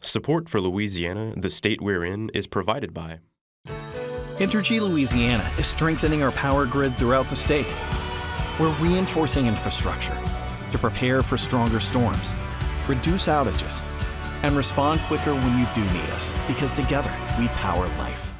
Support for Louisiana, the state we're in, is provided by Entergy Louisiana is strengthening our power grid throughout the state. We're reinforcing infrastructure to prepare for stronger storms, reduce outages, and respond quicker when you do need us, because together we power life.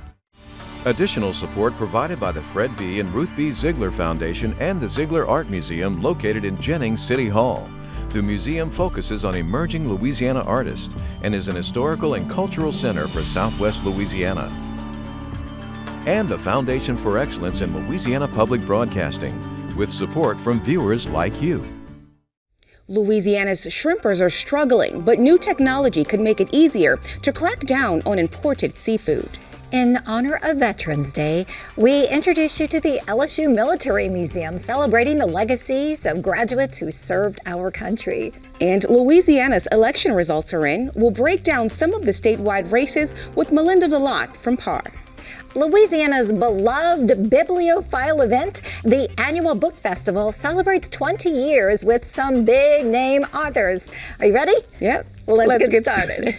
Additional support provided by the Fred B. and Ruth B. Ziegler Foundation and the Ziegler Art Museum located in Jennings City Hall. The museum focuses on emerging Louisiana artists and is an historical and cultural center for Southwest Louisiana. And the Foundation for Excellence in Louisiana Public Broadcasting, with support from viewers like you. Louisiana's shrimpers are struggling, but new technology could make it easier to crack down on imported seafood. In honor of Veterans Day, we introduce you to the LSU Military Museum, celebrating the legacies of graduates who served our country. And Louisiana's election results are in. We'll break down some of the statewide races with Melinda DeLotte from PAR. Louisiana's beloved bibliophile event, the annual book festival, celebrates 20 years with some big-name authors. Are you ready? Yep. Let's get started.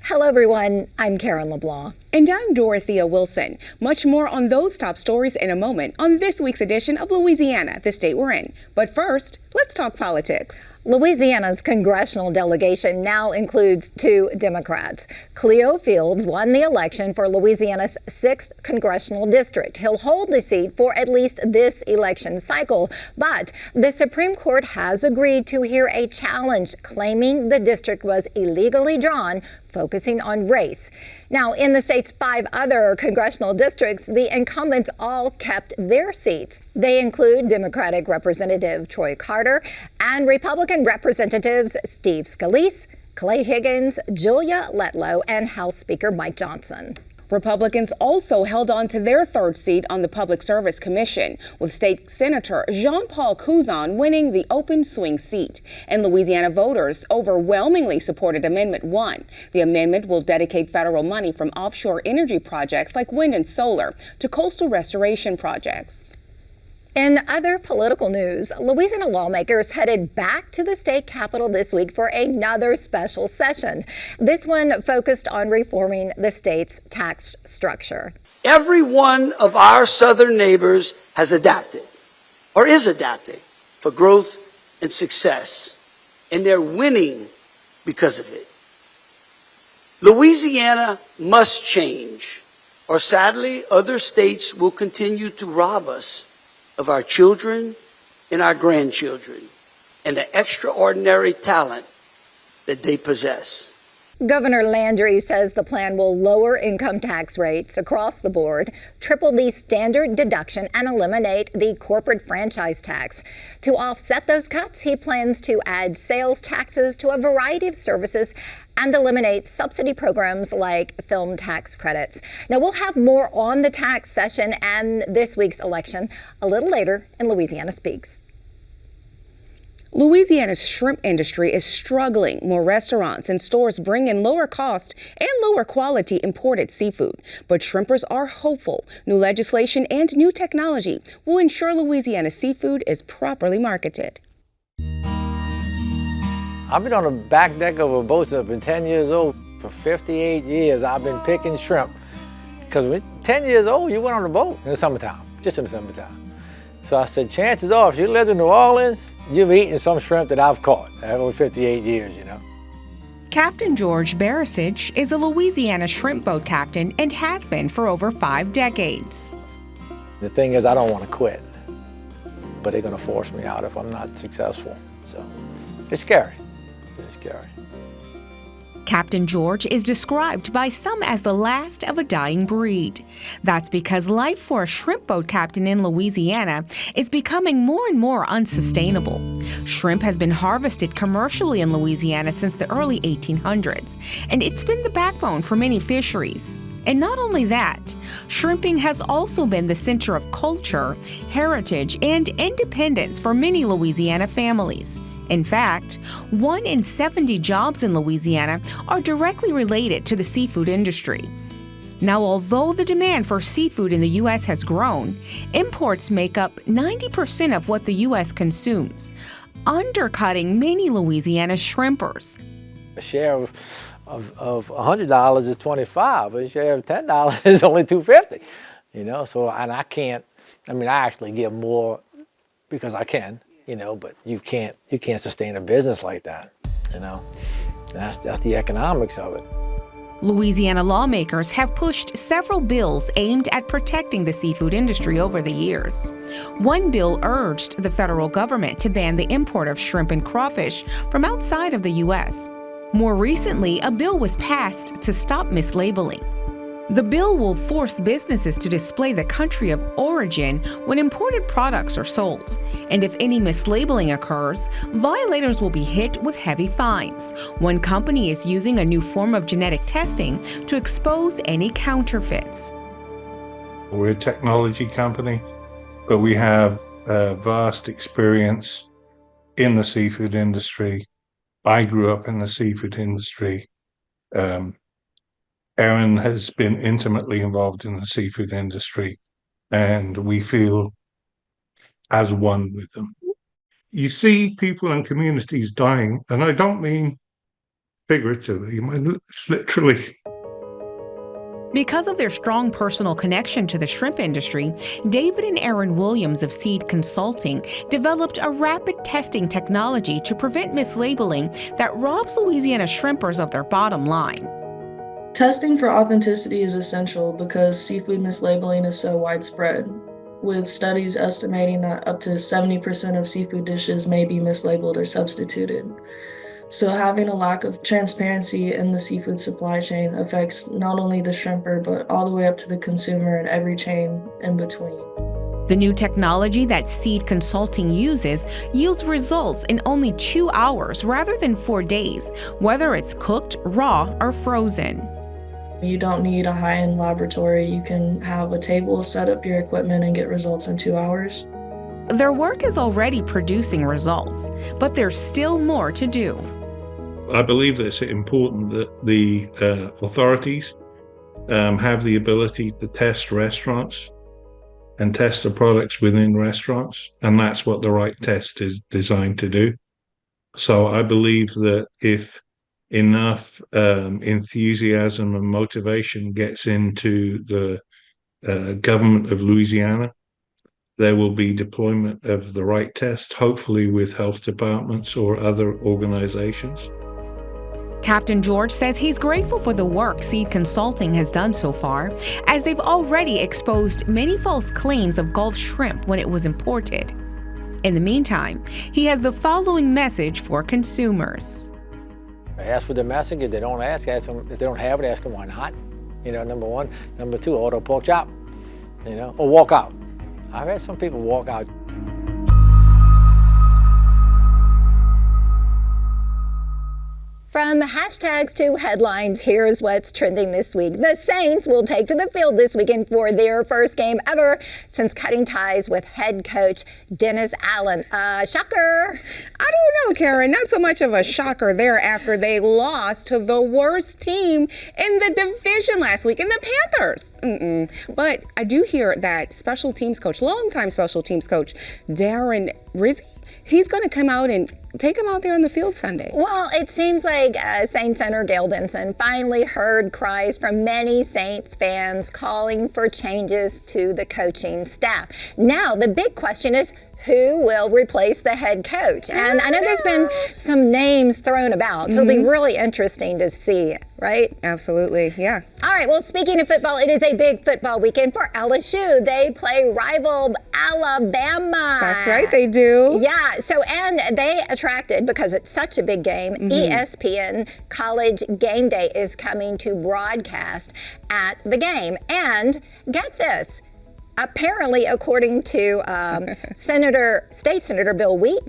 Hello, everyone. I'm Karen LeBlanc. And I'm Dorothea Wilson. Much more on those top stories in a moment on this week's edition of Louisiana, the state we're in. But first, let's talk politics. Louisiana's congressional delegation now includes 2 Democrats. Cleo Fields won the election for Louisiana's 6th congressional district. He'll hold the seat for at least this election cycle, but the Supreme Court has agreed to hear a challenge claiming the district was illegally drawn, focusing on race. Now, in the state's 5 other congressional districts, the incumbents all kept their seats. They include Democratic Representative Troy Carter and Republican Representatives Steve Scalise, Clay Higgins, Julia Letlow, and House Speaker Mike Johnson. Republicans also held on to their 3rd seat on the Public Service Commission, with State Senator Jean-Paul Couzon winning the open swing seat. And Louisiana voters overwhelmingly supported Amendment 1. The amendment will dedicate federal money from offshore energy projects like wind and solar to coastal restoration projects. In other political news, Louisiana lawmakers headed back to the state capitol this week for another special session. This one focused on reforming the state's tax structure. Every one of our southern neighbors has adapted or is adapting for growth and success, and they're winning because of it. Louisiana must change, or sadly, other states will continue to rob us of our children and our grandchildren and the extraordinary talent that they possess. Governor Landry says the plan will lower income tax rates across the board, triple the standard deduction, and eliminate the corporate franchise tax. To offset those cuts, he plans to add sales taxes to a variety of services and eliminate subsidy programs like film tax credits. Now, we'll have more on the tax session and this week's election a little later in Louisiana Speaks. Louisiana's shrimp industry is struggling. More restaurants and stores bring in lower cost and lower quality imported seafood. But shrimpers are hopeful new legislation and new technology will ensure Louisiana seafood is properly marketed. I've been on the back deck of a boat since I've been 10 years old. For 58 years, I've been picking shrimp. Because when 10 years old, you went on the boat in the summertime, just in the summertime. So I said, chances are, if you lived in New Orleans, you've eaten some shrimp that I've caught over 58 years, you know. Captain George Barasich is a Louisiana shrimp boat captain and has been for over 5 decades. The thing is, I don't want to quit, but they're going to force me out if I'm not successful. So it's scary. It's scary. Captain George is described by some as the last of a dying breed. That's because life for a shrimp boat captain in Louisiana is becoming more and more unsustainable. Shrimp has been harvested commercially in Louisiana since the early 1800s, and it's been the backbone for many fisheries. And not only that, shrimping has also been the center of culture, heritage, and independence for many Louisiana families. In fact, 1 in 70 jobs in Louisiana are directly related to the seafood industry. Now, although the demand for seafood in the U.S. has grown, imports make up 90% of what the U.S. consumes, undercutting many Louisiana shrimpers. A share of $100 is $25. A share of $10 is only $2.50. You know, so and I actually give more because I can. You know, but you can't sustain a business like that. You know, that's the economics of it. Louisiana lawmakers have pushed several bills aimed at protecting the seafood industry over the years. One bill urged the federal government to ban the import of shrimp and crawfish from outside of the U.S. More recently, a bill was passed to stop mislabeling. The bill will force businesses to display the country of origin when imported products are sold. And if any mislabeling occurs, violators will be hit with heavy fines. One company is using a new form of genetic testing to expose any counterfeits. We're a technology company, but we have vast experience in the seafood industry. I grew up in the seafood industry. Erin has been intimately involved in the seafood industry, and we feel as one with them. You see people and communities dying, and I don't mean figuratively, I mean literally. Because of their strong personal connection to the shrimp industry, David and Erin Williams of Seed Consulting developed a rapid testing technology to prevent mislabeling that robs Louisiana shrimpers of their bottom line. Testing for authenticity is essential because seafood mislabeling is so widespread, with studies estimating that up to 70% of seafood dishes may be mislabeled or substituted. So having a lack of transparency in the seafood supply chain affects not only the shrimper, but all the way up to the consumer and every chain in between. The new technology that Seed Consulting uses yields results in only 2 hours rather than 4 days, whether it's cooked, raw, or frozen. You don't need a high-end laboratory. You can have a table, set up your equipment, and get results in 2 hours. Their work is already producing results, but there's still more to do. I believe that it's important that the authorities have the ability to test restaurants and test the products within restaurants, and that's what the right test is designed to do. So I believe that if enough enthusiasm and motivation gets into the government of Louisiana, there will be deployment of the right test, hopefully with health departments or other organizations. Captain George says he's grateful for the work Seed Consulting has done so far, as they've already exposed many false claims of Gulf shrimp when it was imported. In the meantime, he has the following message for consumers. Ask for the message. If they don't ask them. If they don't have it, ask them why not. You know, number one. Number two, order a pork chop. You know, or walk out. I've had some people walk out. From hashtags to headlines, here's what's trending this week. The Saints will take to the field this weekend for their first game ever since cutting ties with head coach Dennis Allen. Shocker. I don't know, Karen. Not so much of a shocker there after they lost to the worst team in the division last week, in the Panthers. But I do hear that special teams coach, longtime special teams coach, Darren Rizzi, he's going to come out and take him out there on the field Sunday. Well, it seems like Saints owner Gail Benson finally heard cries from many Saints fans calling for changes to the coaching staff. Now, the big question is, who will replace the head coach? And I know there's been some names thrown about, so it'll be really interesting to see, right? Absolutely, yeah. All right, well, speaking of football, it is a big football weekend for LSU. They play rival Alabama. That's right, they do. Yeah, so, and they attracted, because it's such a big game, ESPN College Game Day is coming to broadcast at the game. And get this, apparently, according to State Senator Bill Wheat,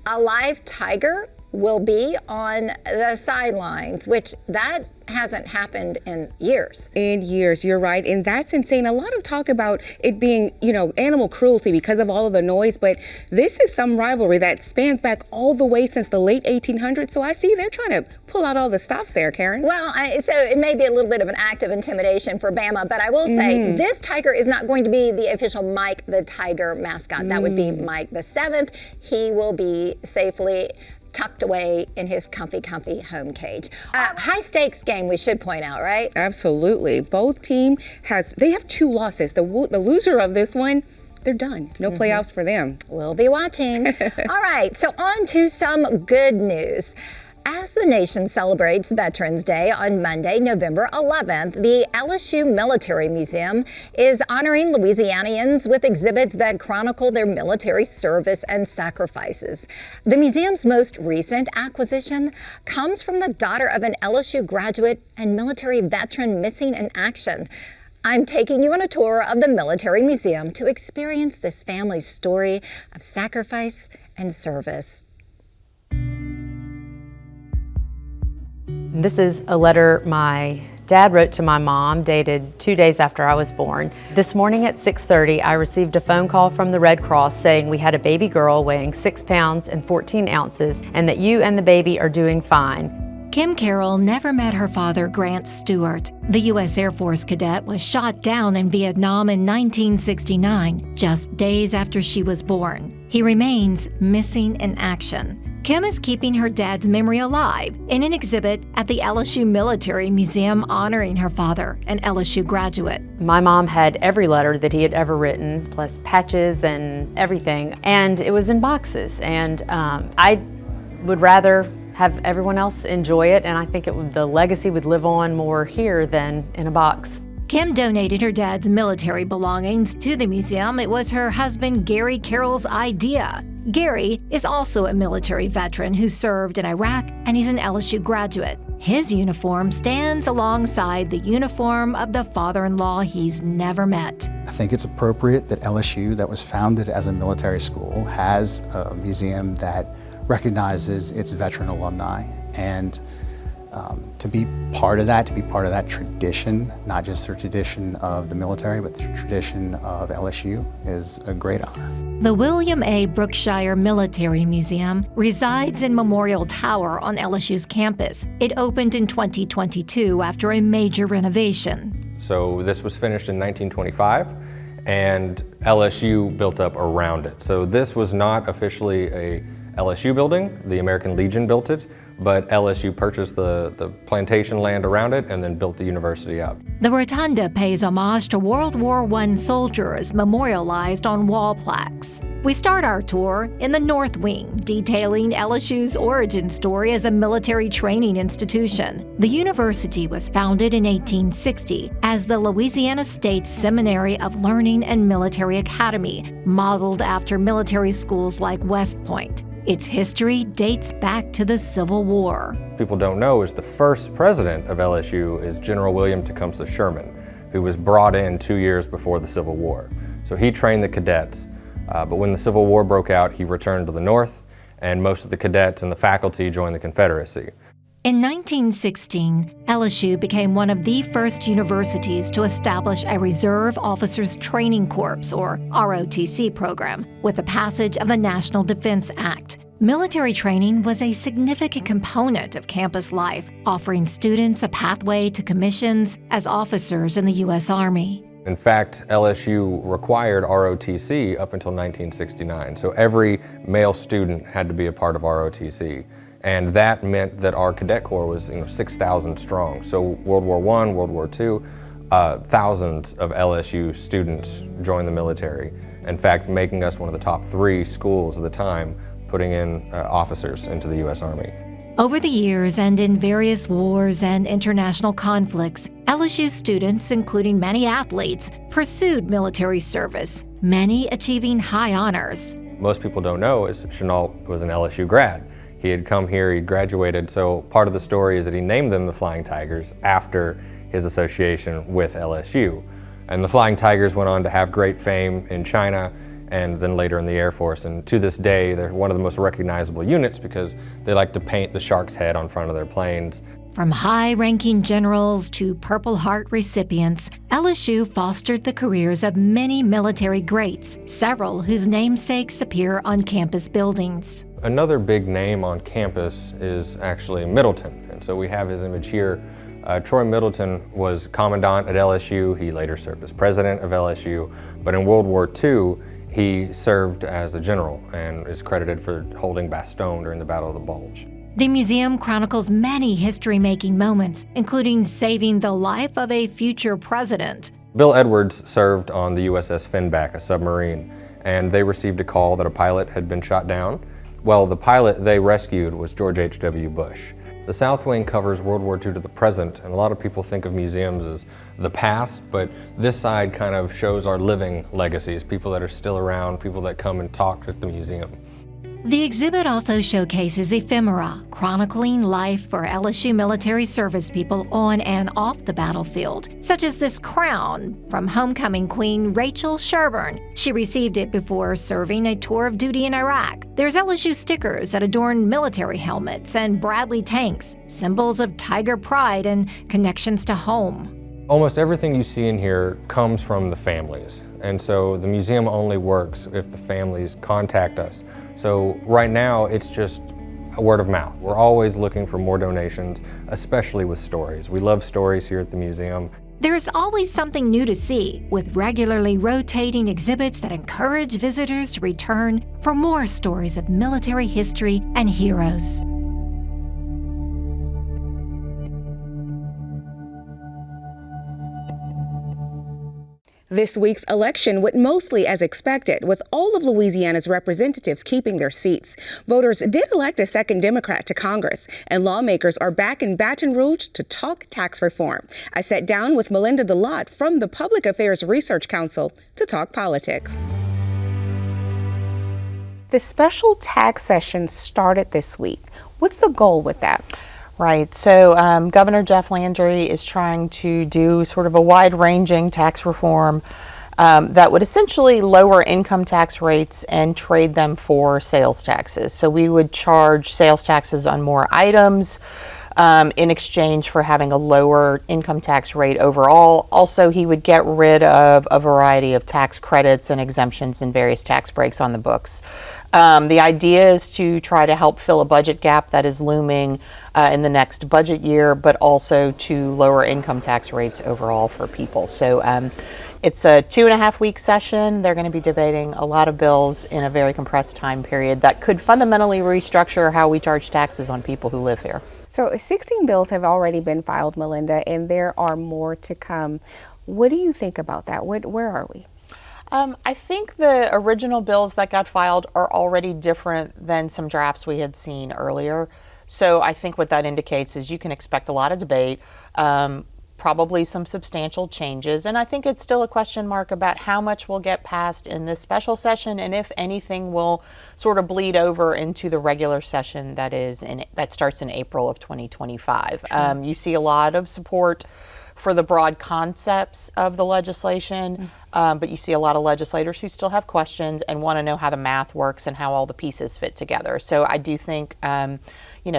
a live tiger will be on the sidelines, which that hasn't happened in years. In years, you're right. And that's insane. A lot of talk about it being, animal cruelty because of all of the noise. But this is some rivalry that spans back all the way since the late 1800s. So I see they're trying to pull out all the stops there, Karen. Well, so it may be a little bit of an act of intimidation for Bama, but I will say this tiger is not going to be the official Mike the Tiger mascot. That would be Mike the 7th. He will be safely tucked away in his comfy home cage. High stakes game, we should point out, right? Absolutely. Both team have 2 losses. The loser of this one, they're done. No playoffs for them. We'll be watching. All right, so on to some good news. As the nation celebrates Veterans Day on Monday, November 11th, the LSU Military Museum is honoring Louisianians with exhibits that chronicle their military service and sacrifices. The museum's most recent acquisition comes from the daughter of an LSU graduate and military veteran missing in action. I'm taking you on a tour of the Military Museum to experience this family's story of sacrifice and service. This is a letter my dad wrote to my mom, dated 2 days after I was born. This morning at 6:30, I received a phone call from the Red Cross saying we had a baby girl weighing 6 pounds and 14 ounces and that you and the baby are doing fine. Kim Carroll never met her father, Grant Stewart. The U.S. Air Force cadet was shot down in Vietnam in 1969, just days after she was born. He remains missing in action. Kim is keeping her dad's memory alive in an exhibit at the LSU Military Museum honoring her father, an LSU graduate. My mom had every letter that he had ever written, plus patches and everything, and it was in boxes. And I would rather have everyone else enjoy it, and I think the legacy would live on more here than in a box. Kim donated her dad's military belongings to the museum. It was her husband Gary Carroll's idea. Gary is also a military veteran who served in Iraq, and he's an LSU graduate. His uniform stands alongside the uniform of the father-in-law he's never met. I think it's appropriate that LSU, that was founded as a military school, has a museum that recognizes its veteran alumni, and to be part of that tradition, not just the tradition of the military, but the tradition of LSU, is a great honor. The William A. Brookshire Military Museum resides in Memorial Tower on LSU's campus. It opened in 2022 after a major renovation. So this was finished in 1925, and LSU built up around it. So this was not officially a LSU building. The American Legion built it, but LSU purchased the plantation land around it and then built the university out. The rotunda pays homage to World War I soldiers memorialized on wall plaques. We start our tour in the North Wing, detailing LSU's origin story as a military training institution. The university was founded in 1860 as the Louisiana State Seminary of Learning and Military Academy, modeled after military schools like West Point. Its history dates back to the Civil War. People don't know is the first president of LSU is General William Tecumseh Sherman, who was brought in 2 years before the Civil War. So he trained the cadets, but when the Civil War broke out, he returned to the North, and most of the cadets and the faculty joined the Confederacy. In 1916, LSU became one of the first universities to establish a Reserve Officers Training Corps, or ROTC program, with the passage of the National Defense Act. Military training was a significant component of campus life, offering students a pathway to commissions as officers in the U.S. Army. In fact, LSU required ROTC up until 1969, so every male student had to be a part of ROTC. And that meant that our cadet corps was 6,000 strong. So World War I, World War II, thousands of LSU students joined the military. In fact, making us one of the top 3 schools at the time, putting in officers into the U.S. Army. Over the years and in various wars and international conflicts, LSU students, including many athletes, pursued military service, many achieving high honors. Most people don't know is Chenault was an LSU grad. He had come here, he graduated, so part of the story is that he named them the Flying Tigers after his association with LSU. And the Flying Tigers went on to have great fame in China and then later in the Air Force. And to this day, they're one of the most recognizable units because they like to paint the shark's head on front of their planes. From high-ranking generals to Purple Heart recipients, LSU fostered the careers of many military greats, several whose namesakes appear on campus buildings. Another big name on campus is actually Middleton, and so we have his image here. Troy Middleton was commandant at LSU. He later served as president of LSU, but in World War II, he served as a general and is credited for holding Bastogne during the Battle of the Bulge. The museum chronicles many history-making moments, including saving the life of a future president. Bill Edwards served on the USS Finback, a submarine, and they received a call that a pilot had been shot down. Well, the pilot they rescued was George H.W. Bush. The South Wing covers World War II to the present, and a lot of people think of museums as the past, but this side kind of shows our living legacies, people that are still around, people that come and talk at the museum. The exhibit also showcases ephemera, chronicling life for LSU military service people on and off the battlefield, such as this crown from homecoming queen Rachel Sherburne. She received it before serving a tour of duty in Iraq. There's LSU stickers that adorn military helmets and Bradley tanks, symbols of Tiger pride and connections to home. Almost everything you see in here comes from the families, and so the museum only works if the families contact us. So right now it's just a word of mouth. We're always looking for more donations, especially with stories. We love stories here at the museum. There's always something new to see, with regularly rotating exhibits that encourage visitors to return for more stories of military history and heroes. This week's election went mostly as expected, with all of Louisiana's representatives keeping their seats. Voters did elect a second Democrat to Congress, and lawmakers are back in Baton Rouge to talk tax reform. I sat down with Melinda DeLotte from the Public Affairs Research Council to talk politics. The special tax session started this week. What's the goal with that? Right. So Governor Jeff Landry is trying to do sort of a wide-ranging tax reform that would essentially lower income tax rates and trade them for sales taxes. So we would charge sales taxes on more items in exchange for having a lower income tax rate overall. Also, he would get rid of a variety of tax credits and exemptions and various tax breaks on the books. The idea is to try to help fill a budget gap that is looming in the next budget year, but also to lower income tax rates overall for people. So it's a 2.5-week session. They're going to be debating a lot of bills in a very compressed time period that could fundamentally restructure how we charge taxes on people who live here. So 16 bills have already been filed, Melinda, and there are more to come. What do you think about that? Where are we? I think the original bills that got filed are already different than some drafts we had seen earlier. So I think what that indicates is you can expect a lot of debate, probably some substantial changes. And I think it's still a question mark about how much will get passed in this special session and if anything will sort of bleed over into the regular session that starts in April of 2025. Sure. You see a lot of support for the broad concepts of the legislation, but you see a lot of legislators who still have questions and want to know how the math works and how all the pieces fit together. So I do think,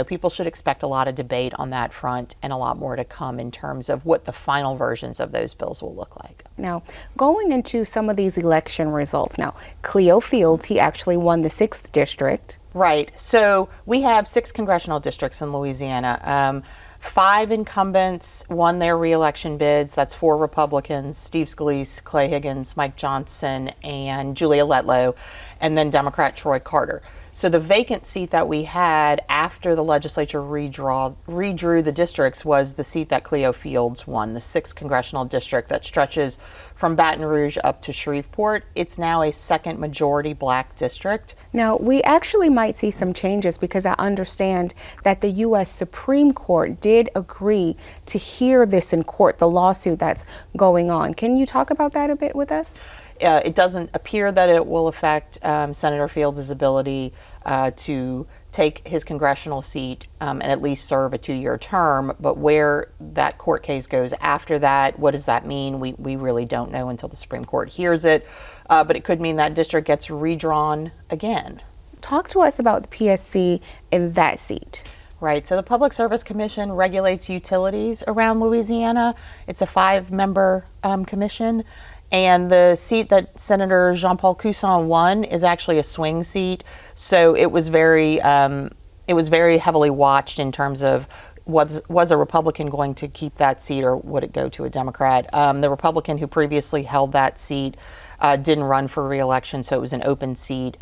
people should expect a lot of debate on that front and a lot more to come in terms of what the final versions of those bills will look like. Now, going into some of these election results, now, Cleo Fields, he actually won the 6th district. Right. So we have 6 congressional districts in Louisiana. 5 incumbents won their re-election bids. That's 4 Republicans, Steve Scalise, Clay Higgins, Mike Johnson, and Julia Letlow, and then Democrat Troy Carter. So the vacant seat that we had after the legislature redrew the districts was the seat that Cleo Fields won, the 6th congressional district that stretches from Baton Rouge up to Shreveport. It's now a second majority black district. Now, we actually might see some changes because I understand that the U.S. Supreme Court did agree to hear this in court, the lawsuit that's going on. Can you talk about that a bit with us? It doesn't appear that it will affect Senator Fields' ability to take his congressional seat and at least serve a 2-year term. But where that court case goes after that, what does that mean? We really don't know until the Supreme Court hears it. But it could mean that district gets redrawn again. Talk to us about the PSC in that seat. Right, so the Public Service Commission regulates utilities around Louisiana. It's a 5-member commission, and the seat that Senator Jean-Paul Cusson won is actually a swing seat. So it was very heavily watched in terms of was a Republican going to keep that seat or would it go to a Democrat? The Republican who previously held that seat didn't run for re-election, so it was an open seat.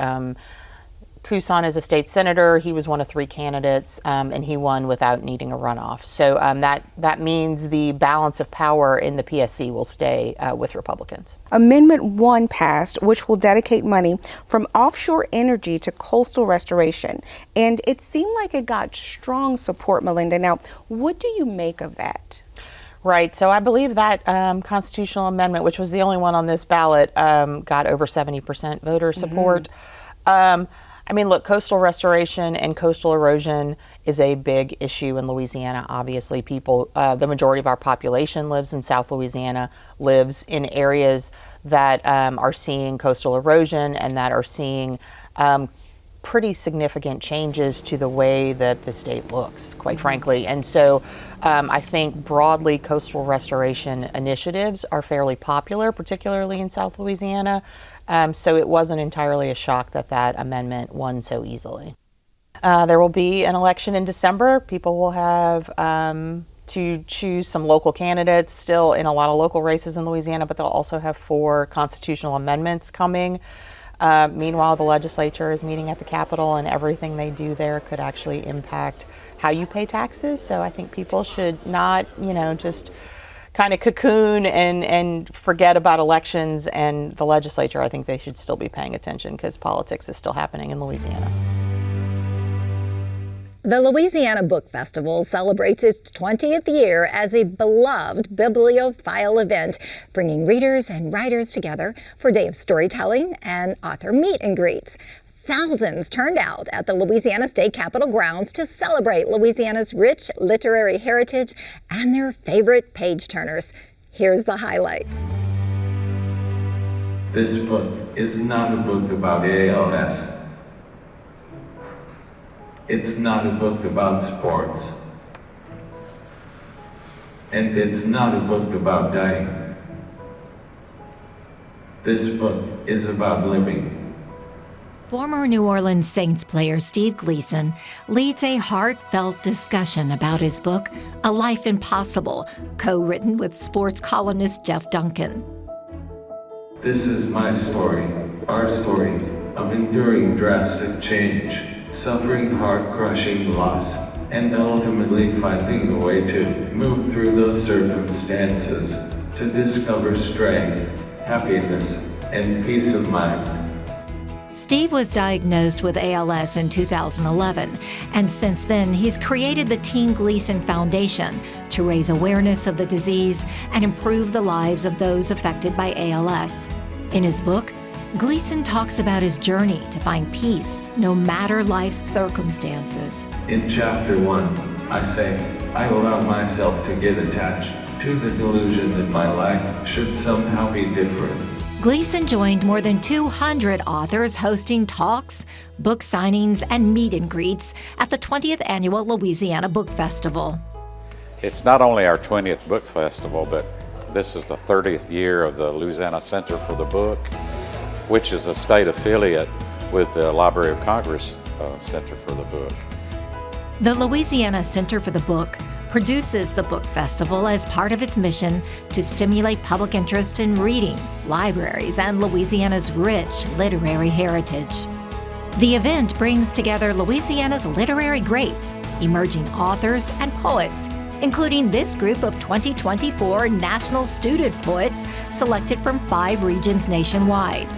Cusson is a state senator. He was one of 3 candidates, and he won without needing a runoff. So that means the balance of power in the PSC will stay with Republicans. Amendment 1 passed, which will dedicate money from offshore energy to coastal restoration. And it seemed like it got strong support, Melinda. Now, what do you make of that? Right. So I believe that constitutional amendment, which was the only one on this ballot, got over 70% voter support. I mean, look, coastal restoration and coastal erosion is a big issue in Louisiana. Obviously, the majority of our population lives in South Louisiana, lives in areas that are seeing coastal erosion and that are seeing pretty significant changes to the way that the state looks, quite frankly. And so I think broadly coastal restoration initiatives are fairly popular, particularly in South Louisiana. So it wasn't entirely a shock that amendment won so easily. There will be an election in December. People will have to choose some local candidates still in a lot of local races in Louisiana, but they'll also have 4 constitutional amendments coming. Meanwhile, the legislature is meeting at the Capitol, and everything they do there could actually impact how you pay taxes. So I think people should not, just kind of cocoon and forget about elections and the legislature. I think they should still be paying attention because politics is still happening in Louisiana. The Louisiana Book Festival celebrates its 20th year as a beloved bibliophile event, bringing readers and writers together for a day of storytelling and author meet and greets. Thousands turned out at the Louisiana State Capitol grounds to celebrate Louisiana's rich literary heritage and their favorite page-turners. Here's the highlights. This book is not a book about ALS. It's not a book about sports. And it's not a book about dying. This book is about living. Former New Orleans Saints player Steve Gleason leads a heartfelt discussion about his book, A Life Impossible, co-written with sports columnist Jeff Duncan. This is my story, our story, of enduring drastic change, suffering heart-crushing loss, and ultimately finding a way to move through those circumstances to discover strength, happiness, and peace of mind. Steve was diagnosed with ALS in 2011, and since then he's created the Teen Gleason Foundation to raise awareness of the disease and improve the lives of those affected by ALS. In his book, Gleason talks about his journey to find peace no matter life's circumstances. In chapter 1, I say, I allow myself to get attached to the delusion that my life should somehow be different. Gleason joined more than 200 authors hosting talks, book signings, and meet and greets at the 20th Annual Louisiana Book Festival. It's not only our 20th book festival, but this is the 30th year of the Louisiana Center for the Book, which is a state affiliate with the Library of Congress Center for the Book. The Louisiana Center for the Book produces the book festival as part of its mission to stimulate public interest in reading, libraries, and Louisiana's rich literary heritage. The event brings together Louisiana's literary greats, emerging authors, and poets, including this group of 2024 National Student Poets selected from 5 regions nationwide.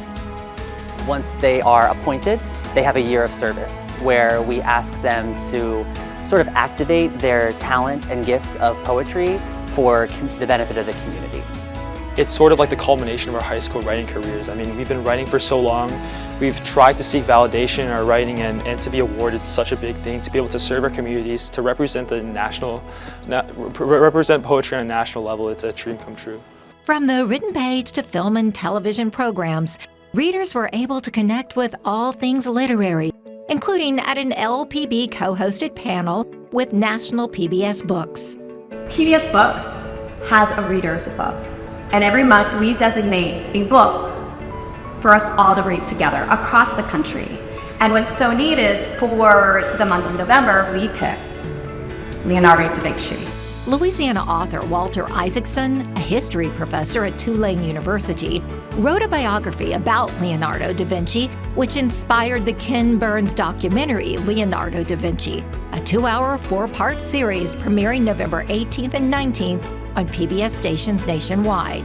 Once they are appointed, they have a year of service where we ask them to sort of activate their talent and gifts of poetry for the benefit of the community. It's sort of like the culmination of our high school writing careers. I mean, we've been writing for so long. We've tried to seek validation in our writing, and to be awarded such a big thing, to be able to serve our communities, to represent represent poetry on a national level, it's a dream come true. From the written page to film and television programs, readers were able to connect with all things literary, including at an LPB co-hosted panel with National PBS Books. PBS Books has a Reader's Club, and every month we designate a book for us all to read together across the country. And what's so neat is for the month of November, we picked Leonardo da Vinci. Louisiana author Walter Isaacson, a history professor at Tulane University, wrote a biography about Leonardo da Vinci, which inspired the Ken Burns documentary Leonardo da Vinci, a 2-hour, 4-part series premiering November 18th and 19th on PBS stations nationwide.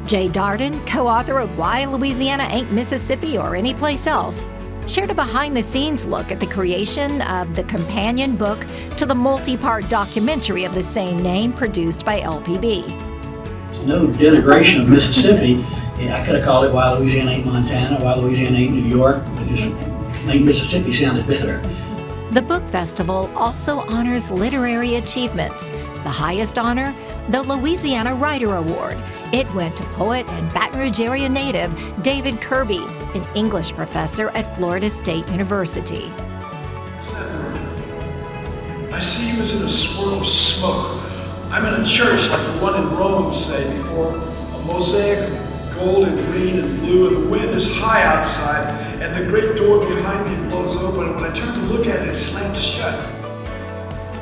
Jay Darden, co-author of Why Louisiana Ain't Mississippi or Anyplace Else, shared a behind-the-scenes look at the creation of the companion book to the multi-part documentary of the same name produced by LPB. No denigration of Mississippi. I could have called it Why Louisiana Ain't Montana, Why Louisiana Ain't New York, but just make Mississippi sounded better. The book festival also honors literary achievements. The highest honor, the Louisiana Writer Award. It went to poet and Baton Rouge area native David Kirby, an English professor at Florida State University. I see you as in a swirl of smoke. I'm in a church like the one in Rome, say, before a mosaic of gold and green and blue, and the wind is high outside, and the great door behind me blows open, and when I turn to look at it, it slams shut.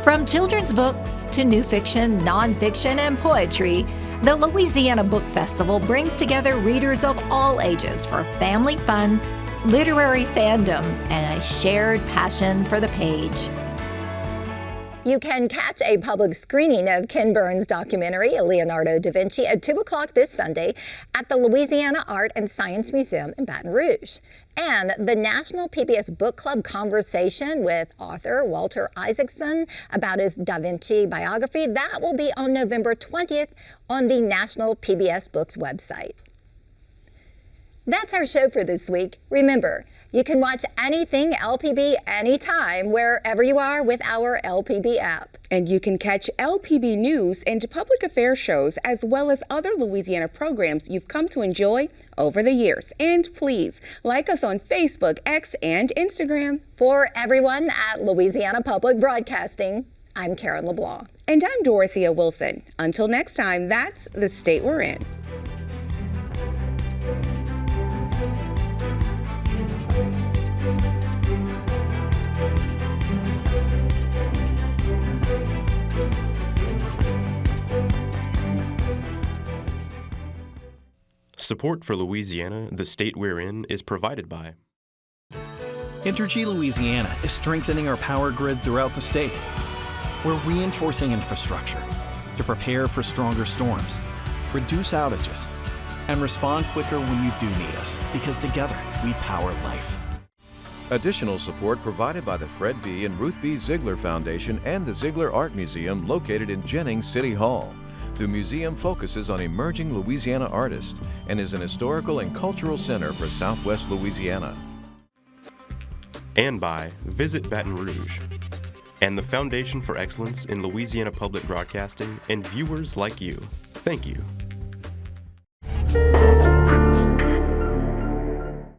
From children's books to new fiction, nonfiction, and poetry, the Louisiana Book Festival brings together readers of all ages for family fun, literary fandom, and a shared passion for the page. You can catch a public screening of Ken Burns' documentary, Leonardo da Vinci, at 2 o'clock this Sunday at the Louisiana Art and Science Museum in Baton Rouge. And the National PBS Book Club conversation with author Walter Isaacson about his Da Vinci biography, that will be on November 20th on the National PBS Books website. That's our show for this week. Remember, you can watch anything LPB anytime, wherever you are, with our LPB app. And you can catch LPB news and public affairs shows, as well as other Louisiana programs you've come to enjoy over the years. And please like us on Facebook, X, and Instagram. For everyone at Louisiana Public Broadcasting, I'm Karen LeBlanc. And I'm Dorothea Wilson. Until next time, that's the state we're in. Support for Louisiana, the state we're in, is provided by Entergy Louisiana is strengthening our power grid throughout the state. We're reinforcing infrastructure to prepare for stronger storms, reduce outages, and respond quicker when you do need us, because together we power life. Additional support provided by the Fred B. and Ruth B. Ziegler Foundation and the Ziegler Art Museum located in Jennings City Hall. The museum focuses on emerging Louisiana artists and is an historical and cultural center for Southwest Louisiana. And by Visit Baton Rouge and the Foundation for Excellence in Louisiana Public Broadcasting and viewers like you. Thank you.